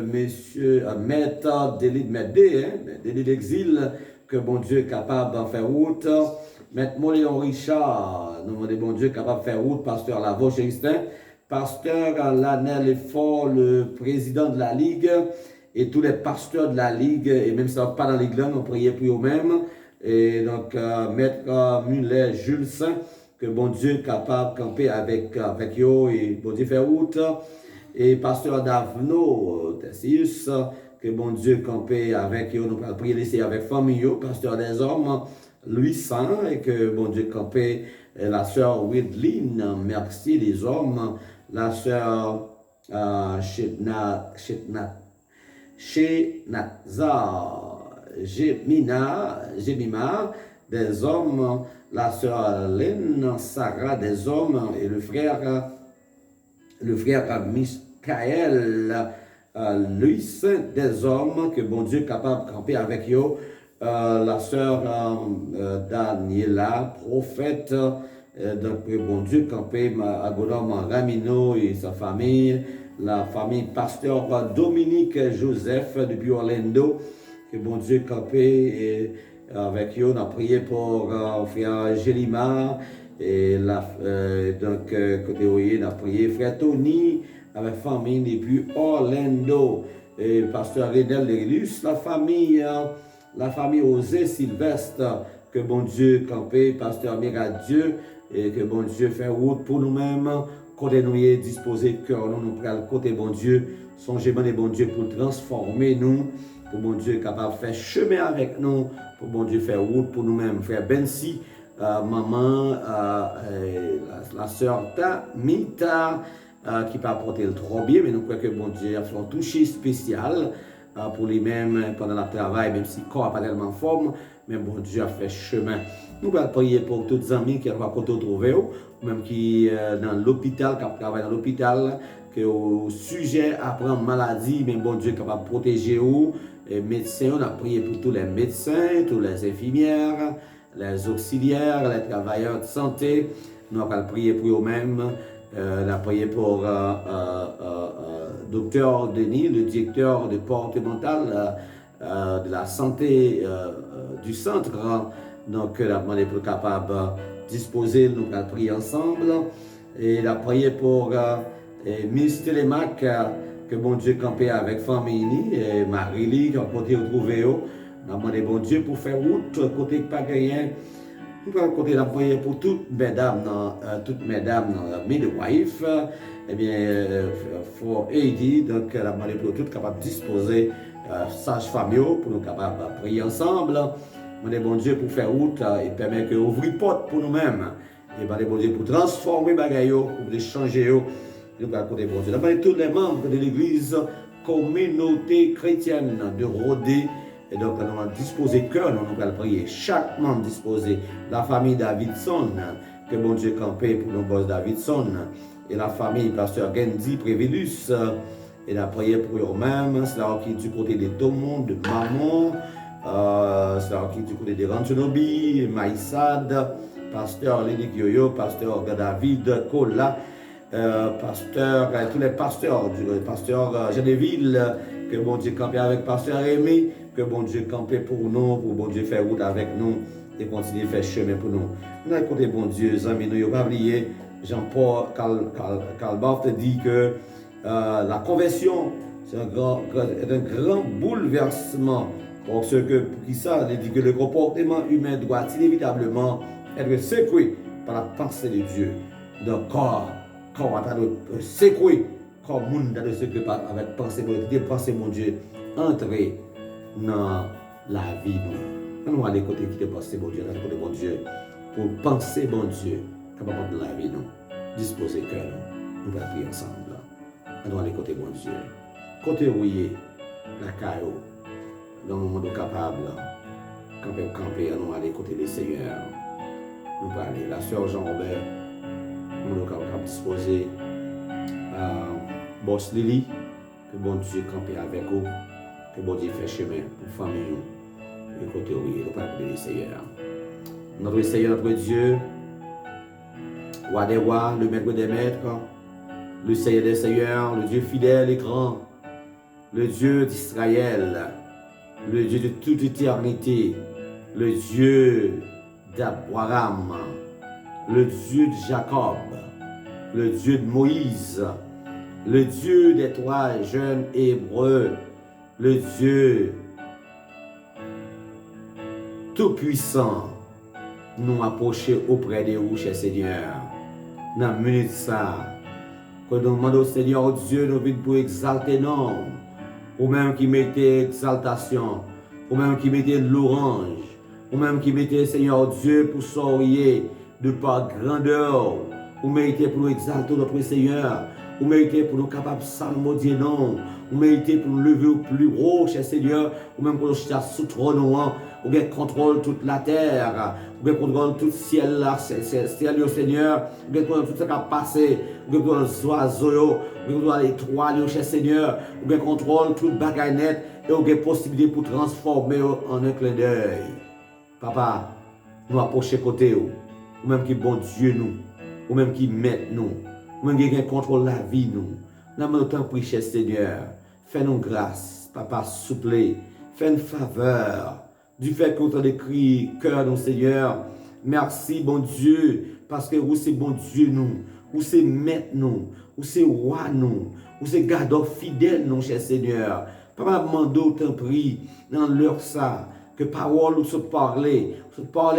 Monsieur Maître Délit Médé, Délit d'exil, que bon Dieu est capable de faire route. Maître Moléon Richard, nous demandons bon Dieu capable de faire route. Pasteur Lavoche Justin, pasteur Lanel Fort, le président de la Ligue, et tous les pasteurs de la Ligue, et même si pas dans la Ligue là, nous prions pour eux-mêmes. Et donc, Maître Muller Jules Saint, que bon Dieu est capable de camper avec eux, et bon Dieu faire route. Et pasteur Davno Tessius, que bon Dieu camper avec eux, nous allons prier laisser avec famille, pasteur des hommes, Louis Saint, et que bon Dieu camper la sœur Widline, merci des hommes, la sœur Shenazar, Jemima, des hommes, la sœur Lynn, Sarah, des hommes, et le frère Michael, Louis, des hommes, que bon Dieu est capable de camper avec eux, la sœur Daniela, prophète, donc bon Dieu camper à Godom Ramino et sa famille, la famille pasteur Dominique Joseph depuis Orlando, que bon Dieu camper avec eux. On a prié pour frère Gélima, et donc côté Oye, on a prié frère Tony avec famille depuis Orlando, et pasteur Redel Lélus, la famille Osé Sylvestre, que bon Dieu campé, pasteur Miradieu, et que bon Dieu fait route pour nous-mêmes, côté nous y est disposé cœur, nous prenons côté bon Dieu, songez bon et bon Dieu pour transformer nous, pour bon Dieu capable de faire chemin avec nous, pour bon Dieu faire route pour nous-mêmes, frère Bensi, maman, la sœur Tamita, qui peut apporter le trop bien, mais nous croyons que bon Dieu a fait un toucher spécial pour lui-même pendant le travail, même si le corps n'a pas tellement forme, mais bon Dieu a fait chemin. Nous allons prier pour tous les amis qui vont retrouver, ou même qui dans l'hôpital, qui travaillent dans l'hôpital, que au sujet à prendre maladie, mais bon Dieu est capable de protéger vous. Les médecins, on a prié pour tous les médecins, tous les infirmières, les auxiliaires, les travailleurs de santé. Nous allons prier pour eux-mêmes. On a prié pour Dr Denis, le directeur départemental de la santé du centre. Donc, on a demandé pour capable de disposer, nous allons prier ensemble. Et on a prié pour et Miss Télémac, que bon Dieu campé avec famille, et Marie-Lie, qui a côté retrouvé, on a demandé bon Dieu pour faire route, côté pas gagné. Nous allons côté la prière pour toutes mesdames dans midwife, eh bien, for AD, donc la demandé pour toutes capables de disposer sage-femme pour nous capables de prier ensemble. Demandez bon Dieu pour faire route et permettre que ouvrir porte pour nous-mêmes. Et demandez bon Dieu pour transformer bagaille, pour changer. Nous allons côté bon Dieu. Demandez tous les membres de l'église communauté chrétienne de Rodé. Et donc, nous allons disposer cœur, nous allons prier. Chaque membre disposer. La famille Davidson, que bon Dieu campé pour nos boss Davidson. Et la famille pasteur Gendi Prévilus. Et la prière pour eux-mêmes. C'est là qui est du côté de Tomon, de Maman. C'est là qui est du côté de Rantonobi, Maïsad, pasteur Léni Gioyo, pasteur David Kola. Pasteur, tous les pasteurs, pasteur Genéville, que bon Dieu campé avec pasteur Rémi, que bon Dieu campé pour nous, pour bon Dieu faire route avec nous et continuer à faire chemin pour nous. Nous avons écouté bon Dieu, amis, nous n'avons pas oublié, Jean-Paul Calbaf te dit que la conversion, c'est un grand bouleversement. Parce que, pour qui ça, il dit que le comportement humain doit inévitablement être secoué par la pensée de Dieu. Donc, corps doit secouer, corps monde doit secouer avec pensée, mon Dieu, entrer dans la vie. Nous allons aller côté qui te pense, bon Dieu, côté bon Dieu, pour penser, bon Dieu, capable de la vie, nous, disposer cœur, nous allons prier ensemble. Nous allons aller côté bon Dieu, côté rouillé, la caillou, dans le monde capable, camper, nous allons aller côté des Seigneurs. Nous allons aller, la sœur Jean-Robert, nous allons capable disposer, Boss Lily, que bon Dieu camper avec vous. Que bon Dieu fait chemin pour la famille. Et côté oui, nous parlons de Seigneur. Notre Seigneur, notre Dieu, roi des rois, le maître des maîtres, le Seigneur des seigneurs, le Dieu fidèle et grand, le Dieu d'Israël, le Dieu de toute éternité, le Dieu d'Abraham, le Dieu de Jacob, le Dieu de Moïse, le Dieu des trois jeunes Hébreux, le Dieu tout-puissant, nous approcher auprès de vous, cher Seigneur. Dans la minute ça, que nous demandons au Seigneur Dieu, nous venons pour exalter non, ou même qui mettez exaltation, ou même qui mettez l'orange, ou même qui mettez Seigneur Dieu pour sourire de par grandeur, ou méritez pour nous exalter notre Seigneur, ou méritez pour nous capables de salmodier non, ou méritez pour nous lever au plus haut, cher Seigneur, ou même pour nous jeter sous trône, ou bien contrôle toute la terre, ou bien contrôle tout le ciel là, ciel, Seigneur, ou bien contrôle tout ce qui a passé, ou bien contrôle les oiseaux, ou bien contrôle les étoiles, cher Seigneur, ou bien contrôle toute bagaille net, et ou bien possibilité pour transformer en un clin d'œil. Papa, nous approcher côté, ou même qui bon Dieu nous, ou même qui met nous, ou même qui contrôle la vie nous. Nous avons autant pris, cher Seigneur, fais-nous grâce, Papa, souple, fais une faveur du fait qu'on t'a écrit cœur, non Seigneur. Merci, bon Dieu, parce que vous c'est bon Dieu nous, vous c'est maître nous, vous c'est roi nous, vous c'est gardeur fidèle nous, cher Seigneur. Papa, mando t'en prie, dans l'heure ça, que parole nous se parler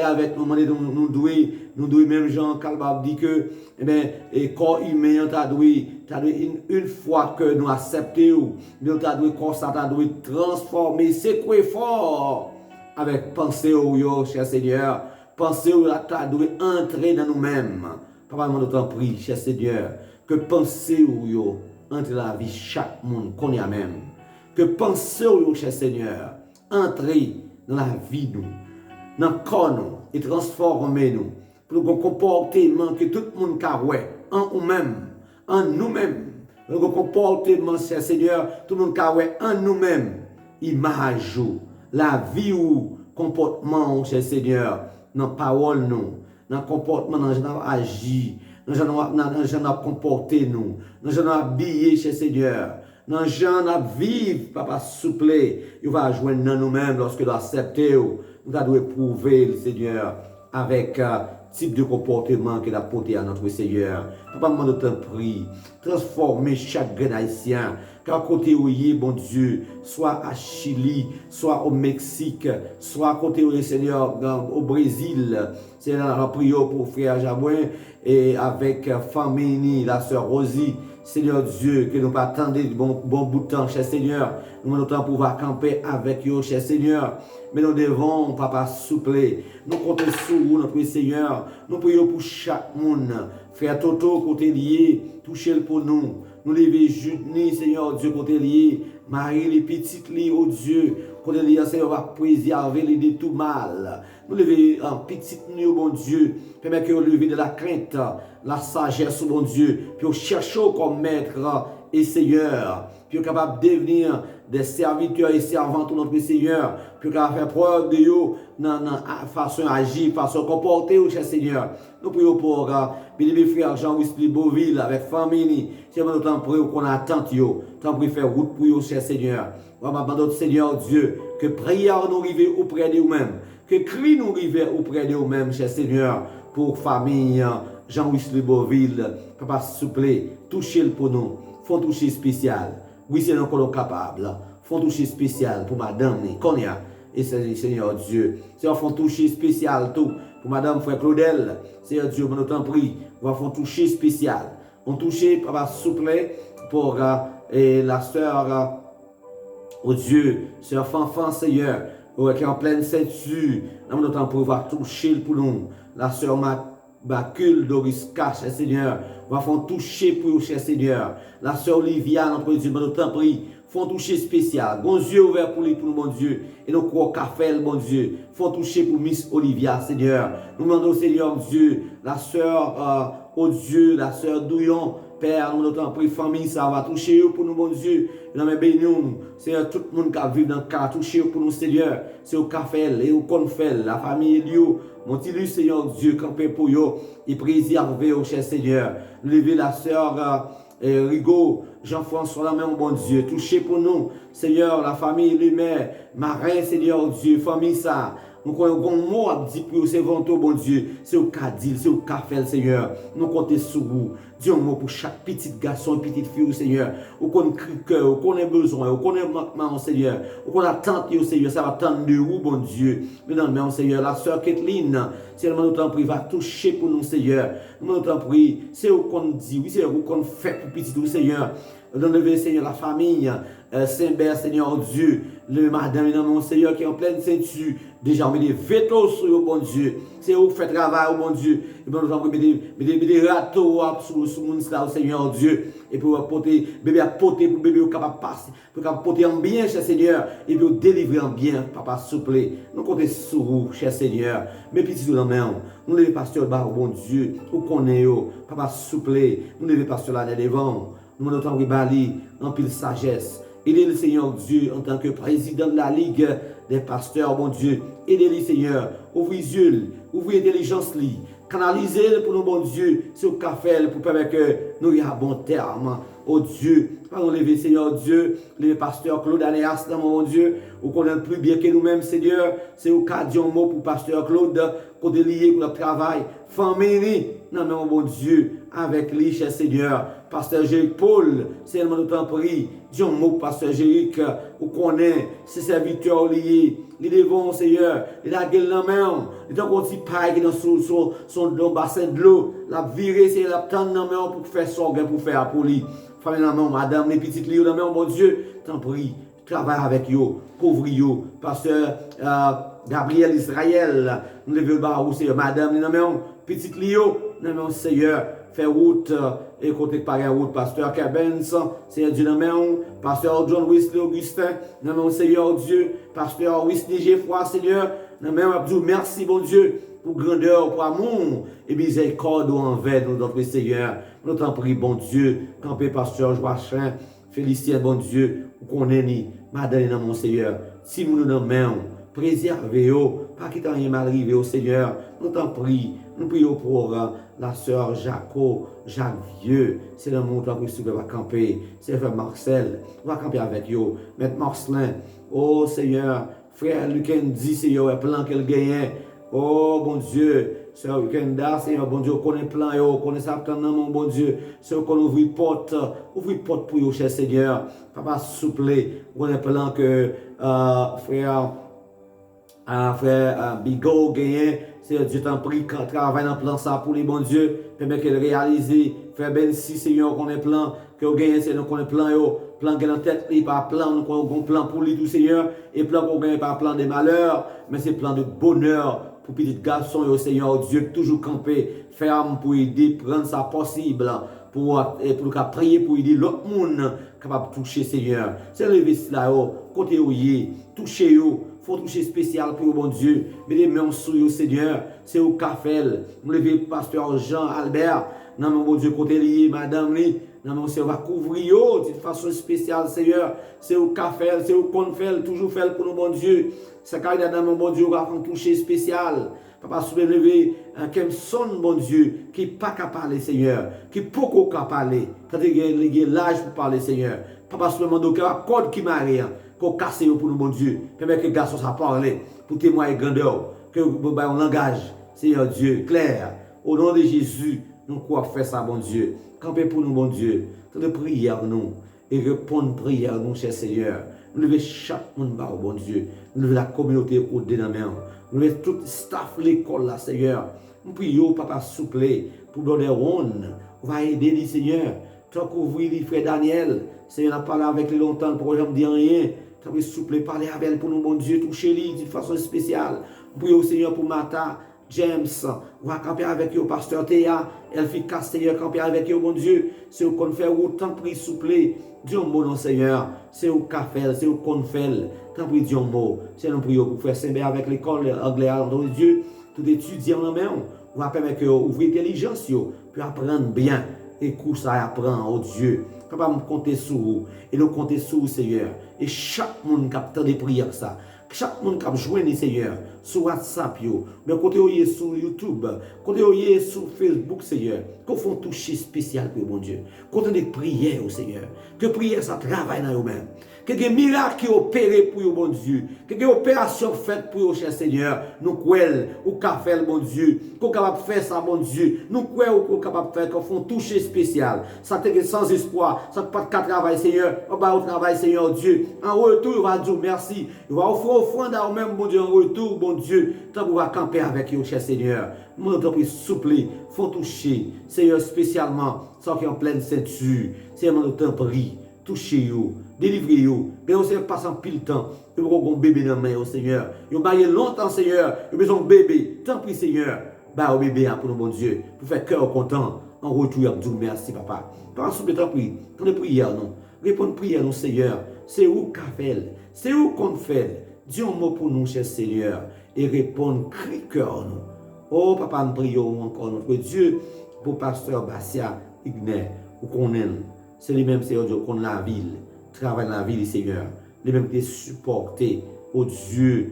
avec nous, nous doués, même Jean Calbab dit que, eh bien, et corps humain, t'as doué une fois que nous acceptons, nous t'as doué corps ça, t'as doué transformer, c'est quoi fort, avec pensée au yo, cher Seigneur, pensée au t'as doué entrer dans nous-mêmes. Papa, nous t'en prie, cher Seigneur, que pensée au yo, entre la vie chaque monde qu'on y a même, que pensée au yo, cher Seigneur, entrer dans la vie nous, dans le corps nous, et transformer nous, pour un comportement que tout le monde a en nous-mêmes, en nous-mêmes, un comportement, cher Seigneur, tout le monde a en nous-mêmes, image ou, la vie ou, comportement, cher Seigneur, dans la parole nous, dans le comportement, dans le genre agir, dans le genre comporter nous, dans le genre habiller, cher Seigneur, dans le genre vivre, Papa, souple, il va joindre nous-mêmes lorsque nous acceptons, nous devons prouver le Seigneur avec type de comportement qu'il a porté à notre Seigneur. Papa, nous t'en prie, transformer chaque grain haïtien, qu'à côté où il est, bon Dieu, soit à Chili, soit au Mexique, soit à côté où il est, Seigneur, au Brésil. Seigneur, nous prions pour frère Jabouin et avec famille, la sœur Rosie. Seigneur Dieu, que nous pas attendre bon bout de temps, cher Seigneur. Nous avons pouvoir camper avec eux, cher Seigneur. Mais nous devons, Papa, soupler. Nous comptons sur vous, notre Seigneur. Nous prions pour chaque monde. Frère Toto, côté lié, touchez-le pour nous. Nous lever Junie, Seigneur Dieu, côté lié. Marie, les petites liées, oh Dieu. Côté lié, Seigneur, va préserver les de tout mal. Nous lever en petite nuit, bon Dieu. Permet que nous lever de la crainte, la sagesse, bon Dieu. Puis nous cherchons comme maître et Seigneur. Puis capable de devenir des serviteurs et servantes de notre Seigneur. Puis capable de faire preuve de eux dans façon agir, façon comporter, cher Seigneur. Nous prions pour mes frères Jean-Wesley Beauville avec famille. C'est nous prions qu'on attend, nous prions faire route pour eux, cher Seigneur. Notre Seigneur Dieu, que prière nous arrive auprès de nous-mêmes. Que cri nous arrive auprès de nous-mêmes, cher Seigneur, pour famille Jean-Wesley Beauville. Papa, s'il vous plaît, touchez-le pour nous. Font toucher spécial. Oui, c'est encore capable. Font toucher spécial pour madame Konya. Et Seigneur Dieu. C'est un font toucher spécial tout. Pour madame frère Claudel. Seigneur Dieu, nous t'en prie. On va faire toucher spécial. On toucher, papa, s'il vous plaît, pour la sœur, oh Dieu, sœur Fanfan, Seigneur, qui est en pleine ceinture. Nous t'en prie, on va toucher pour nous. La sœur Bacule, Doris Cache, Seigneur, va faire toucher pour vous, cher Seigneur. La sœur Olivia, notre Dieu, nous t'en prie, font toucher spécial. Bon Dieu ouvert pour lui, pour nous, bon Dieu. Et nous croyons qu'à faire, bon Dieu. Font toucher pour Miss Olivia, Seigneur. Nous demandons, Seigneur Dieu, la sœur, oh Dieu, la sœur Douillon, Père, nous t'en prie, famille, ça va toucher pour nous, bon Dieu. Nous bénissons, Seigneur, tout le monde qui vit dans le cas, toucher pour nous, Seigneur. C'est au café, et au confel, la famille Elio. Mon petit Seigneur Dieu, campé pour eux, et préserver au cher Seigneur. Levez la sœur Rigaud, Jean-François, la main, bon Dieu. Touchez pour nous, Seigneur, la famille Lumière, Marin, Seigneur Dieu, famille ça. Nous croyons qu'on mot à dire pour c'est vento, bon Dieu. C'est au Cadil, c'est au Café, Seigneur. Nous comptons sur vous. Dieu un mot pour chaque petit garçon, petite fille, Seigneur. Où qu'on crie cœur, où qu'on a besoin, où qu'on a manquement, Seigneur. Où qu'on attend, Seigneur. Ça va attendre de vous, bon Dieu. Mais dans le même, Seigneur, la sœur Kathleen, Seigneur, nous t'en prie, va toucher pour nous, Seigneur. Nous t'en prie, c'est où qu'on dit, oui, c'est où qu'on fait pour petit tout, Seigneur. Dans le Seigneur, la famille, Saint-Bert, Seigneur Dieu, le madame, mon Seigneur, qui est en pleine ceinture, déjà, on met des vétos sur le bon Dieu. C'est où fait travail au bon Dieu. Et puis, nous avons mis des râteaux sur le monde, Seigneur Dieu. Et puis, porter, bébé à porter, pour bébé capable de passer, pour capable porter en bien, cher Seigneur. Et puis, délivrer en bien, papa, s'il vous plaît. Nous comptons sur vous, cher Seigneur. Mes petits dans la main, nous les pasteurs, au bon Dieu, où qu'on est, papa, s'il vous plaît. Nous les pasteurs là devant. Nous nous avons bali en pile sagesse. Aidez le Seigneur Dieu en tant que président de la Ligue des pasteurs, bon Dieu. Aidez-le Seigneur. Ouvrez les yeux, ouvrez l'intelligence, canalisez-le pour nous, bon Dieu. C'est au café pour permettre que nous ayons un bon terme. Oh Dieu, pardon, lever Seigneur Dieu, le pasteur Claude Anéas, mon Dieu, ou qu'on aime plus bien que nous-mêmes, Seigneur. C'est au cas d'un mot pour pasteur Claude, qu'on est lié pour le travail. Famille, non, mais mon bon Dieu, avec lui, cher Seigneur. Pasteur Jéric Paul, seulement nous t'en prie. Dieu mot, Pasteur Jéric, ou qu'on est, ses serviteurs liés. Les devons, Seigneur, et la gueule dans la main. Et donc, on dit paille qui est dans son bassin de l'eau. La virée, c'est la tendre dans la main pour faire sorgue, pour faire pour lui. Famille dans la main, madame, les petites lieux dans la main, mon Dieu, t'en prie. Travaille avec eux, couvre eux. Pasteur Gabriel Israël, nous devons voir où c'est madame, dans la main, petite lieux, dans la main, Seigneur. Fait route, et côté par route, pasteur Kebens, Seigneur Dieu, pasteur John Wesley Augustin, non, Seigneur Dieu, pasteur Wesley Geoffroy, Seigneur, non, merci, bon Dieu, pour grandeur, pour amour, et miséricorde envers nous, notre Seigneur. Nous t'en prie, bon Dieu, campé pasteur Joachim, Félicien, bon Dieu, qu'on est ni, madame, mon Seigneur, si nous nous mains, préservez-vous, pas qu'il t'en ait mal arrivé au Seigneur, nous t'en prie. Nous prions pour la sœur Jacques Vieux. C'est le monde qui va camper. C'est frère Marcel. On va camper avec eux. Maître Marcelin. Oh Seigneur. Frère Lucan dit, Seigneur, le plan qu'elle gagne. Oh bon Dieu. Sœur Kenda, Seigneur, bon Dieu, connaît plan, yo, connaît ça, mon bon Dieu. Seigneur, qu'on ouvre porte pour vous, cher Seigneur. Papa, souple, connaît plan que, frère Bigot gagné, Seigneur Dieu t'en prie, travaille dans le plan ça pour les bons Dieu, permet qu'elle réalise, frère Bensi, Seigneur, qu'on ait plan, que vous gagnez, Seigneur, qu'on ait plan, plan qui est dans la tête, il pas plan, qu'on a un plan pour lui, tout Seigneur, et plan qu'on gagne pas plan de malheur, mais c'est plan de bonheur pour petit garçon, Seigneur Dieu, toujours camper, ferme pour aider, prendre ça possible, pour prier pour aider l'autre monde capable de toucher, Seigneur. C'est lever là, côté où toucher, faut toucher spécial pour bon Dieu. Mettez mains sur vous, Seigneur. C'est au café. Vous levez pasteur Jean Albert. Non, mon Dieu, côté lié, madame li. Non, mon Seigneur, va couvrir de façon spéciale, Seigneur. C'est au café, c'est au qu'on fait, toujours fait pour nous, bon Dieu. C'est quand il y a dans mon bon Dieu, on va toucher spécial. Papa, soulever un Kemson, bon Dieu, qui n'est pas capable de parler, Seigneur. Qui n'est pas capable de parler. Quand il y a l'âge pour parler, Seigneur. Papa, soulever un code qui m'arrive. Qu'on casse pour nous, bon Dieu. Permet que les garçons ça parle pour témoigner grandeur. Que vous ayez un langage, Seigneur Dieu, clair. Au nom de Jésus, nous quoi faire ça, bon Dieu. Campez pour nous, bon Dieu. Tant de prières, nous. Et répondre prière, nous, cher Seigneur. Nous levons chaque monde, bon Dieu. Nous levons la communauté au dénommement. Nous levons tout le staff l'école, là, Seigneur. Nous prions, Papa, souple, pour donner ronde. On va aider les Seigneur. Tant qu'ouvrir les frères Daniel. Seigneur, on a parlé avec lui longtemps pour ne jamais dire rien. Tant souple, parler avec elle pour nous, bon Dieu, toucher lui d'une façon spéciale. Prions au Seigneur pour Martha, James, on va camper avec eux, pasteur Théa, efficace, Seigneur, camper avec eux, bon Dieu. C'est au qu'on fait autant pris souple. Dieu mot, non, Seigneur. C'est au café, c'est au qu'on fait. Tant pis, Dieu mot. C'est nous prions pour faire Saint-Bert avec l'école anglaise, dans Dieu. Tout étudiant en main, on va permettre d'ouvrir l'intelligence, puis apprendre bien. Et cours ça apprend, oh Dieu. Papa, nous compter sur vous. Et nous compter sur vous, Seigneur. Et chaque monde qui a tant de prières, ça. Chaque monde qui a joint, Seigneur, sur WhatsApp, mais côté sur YouTube, côté sur Facebook, Seigneur, qu'on fait toucher spécial pour bon Dieu. Côté des prières, Seigneur. Que prière, ça travaille dans vous-même. Que des miracles qui opèrent pour vous, bon Dieu. Que des opérations faites pour vous, cher Seigneur. Nous croyons, ou qu'a fait, bon Dieu. Qu'on est capable de faire ça, bon Dieu. Nous croyons, qu'on est capable de faire, qu'on fait toucher spécial. Ça te sans espoir. Ça ne pas de travail, Seigneur. On va au travail, Seigneur Dieu. En retour, il va dire merci. Il va offrir offrande à vous-même, bon Dieu, en retour, bon Dieu. Tant qu'on va camper avec vous, cher Seigneur. Nous t'en prie, souple, faut toucher, Seigneur, spécialement, sans qu'il y ait en pleine ceinture. Seigneur, nous t'en prie, touchez-vous, délivrez-vous. Mais on ne passe en pile temps. Vous avez un bébé dans la main, Seigneur. Vous avez longtemps, Seigneur. Vous avez besoin d'un bébé. Tant pis, Seigneur. Bah, au bébé, pour nous, bon Dieu. Pour faire cœur content. En retour, vous merci, papa. Par souple, tant pis. Tant de prière, non. Répondre prière, non, Seigneur. C'est où qu'on fait. C'est où qu'on fait. Dis un mot pour nous, cher Seigneur. Et répondre, cri cœur, nous. Oh, papa, nous prions encore notre Dieu pour pasteur Bassia Igné, ou qu'on aime. C'est lui-même, Seigneur Dieu, qu'on la ville, travaille dans la ville, Seigneur. Lui-même qui est supporté, oh Dieu,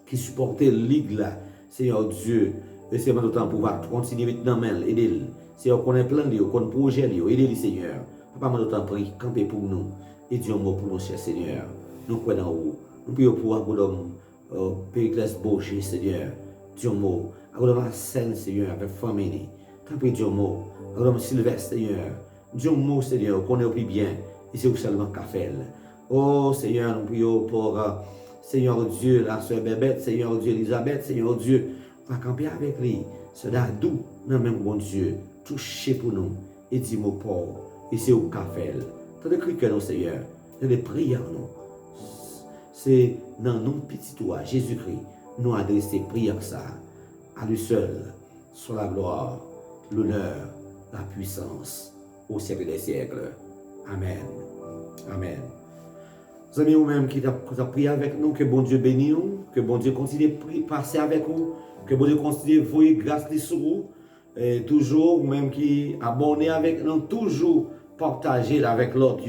qui supportait l'Église, Seigneur Dieu. Et c'est maintenant pouvoir continuer maintenant, aider. Seigneur, qu'on ait plein de qu'on projet, aider le Seigneur. Papa, maintenant, prie, camper pour nous. Et Dieu, mot pour nous, cher Seigneur. Nous croyons dans vous. Nous prions pour l'homme, Périclès Baucher, Seigneur. Dieu mot, avec la scène, Seigneur, avec famille. Tant pis, Dieu mot, avec Sylvestre, Seigneur. Dieu mot, Seigneur, qu'on est au plus bien. Et c'est seulement qu'à faire. Oh, Seigneur, nous prions pour Seigneur Dieu, la soeur Bébête, Seigneur Dieu, Elisabeth, Seigneur Dieu. On va camper avec lui. Ce doux, non, même bon Dieu, touché pour nous. Et dis-moi pauvre. Et c'est au café. Tant de cris que nous, Seigneur. Tant de prières, nous. C'est dans nos petits toits, Jésus-Christ. Nous adresser prière ça à lui seul, sur la gloire, l'honneur, la puissance, au siècle des siècles. Amen. Amen. Vous amis, vous-même qui avez prié avec nous, que bon Dieu bénisse nous, que bon Dieu continue de passer avec vous, que bon Dieu continue de vous grâce sur vous, et toujours, vous-même qui abonnez avec nous, toujours partager avec l'autre,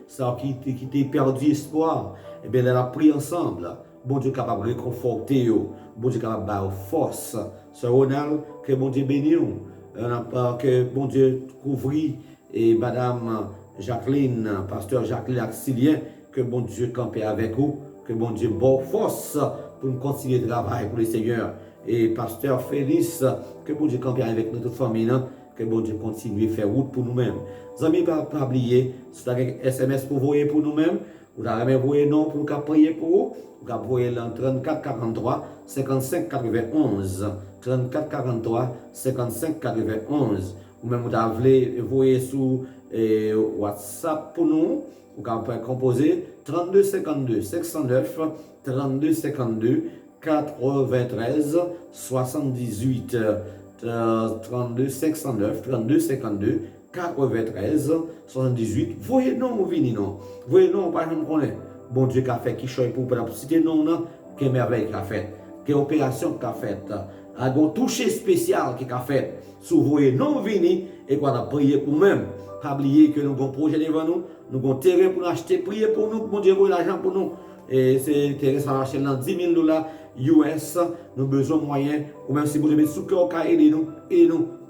ça qui t'a perdu espoir, et bien, on a pris ensemble. Bon Dieu capable de réconforter, bon Dieu capable de donner force. Sœur Ronald, que bon Dieu bénisse, que bon Dieu couvre, et Madame Jacqueline, pasteur Jacqueline Axilien, que bon Dieu campe avec vous, que bon Dieu bonne force pour nous continuer de travailler pour le Seigneur. et pasteur Félix, que bon Dieu campe avec notre famille, que bon Dieu continue à faire route pour nous-mêmes. Amis, pas oublier, si vous avez un SMS pour voyer pour nous-mêmes, vous avez envoyé non pour nous prier pour vous, vous avez envoyé le 34 43 55 91. 34 43 55 91. Ou même vous avez envoyé sur WhatsApp pour nous, vous pouvez composer 32 52 509 32 52 93 78. 32 509 32 52 93 78. Voyez non, vini non. Voyez non, par exemple, qu'on est. Bon Dieu qui a fait, qui choisit pour la cité non, quelle merveille qui a fait, quelle opération qui a fait, un toucher spécial qui a fait. Sous voyez non, vini, et qu'on a prié pour nous-mêmes. Pas oublier que nous avons un projet devant nous, nous avons un terrain pour acheter, prier pour nous, bon Dieu, voyez l'argent pour nous. Et c'est intéressant d'acheter dans 10 000 $ US, nous avons besoin de moyens, ou même si vous avez sous cœur, et nous,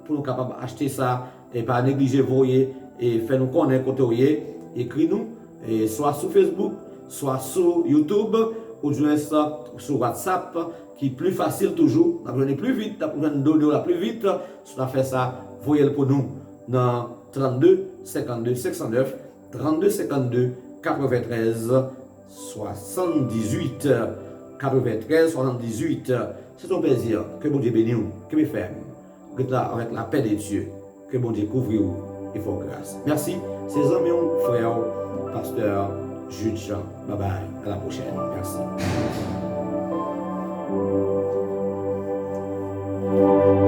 pour nous capables d'acheter ça, et pas négliger voyer, et faire nous connaître côté voyer, écris-nous, et soit sur Facebook, soit sur YouTube, ou sur WhatsApp, qui est plus facile toujours, nous avons plus vite, nous avons donner la plus vite, si on fait ça, voyez-le pour nous, dans 32 52 509 32 52 93 78 93 78. C'est un plaisir. Que bon Dieu bénisse, que me ferme. Avec la paix de Dieu. Que bon Dieu couvre vous et vos grâces. Merci. C'est amis, frère, pasteur Jude Jean. Bye bye. À la prochaine. Merci.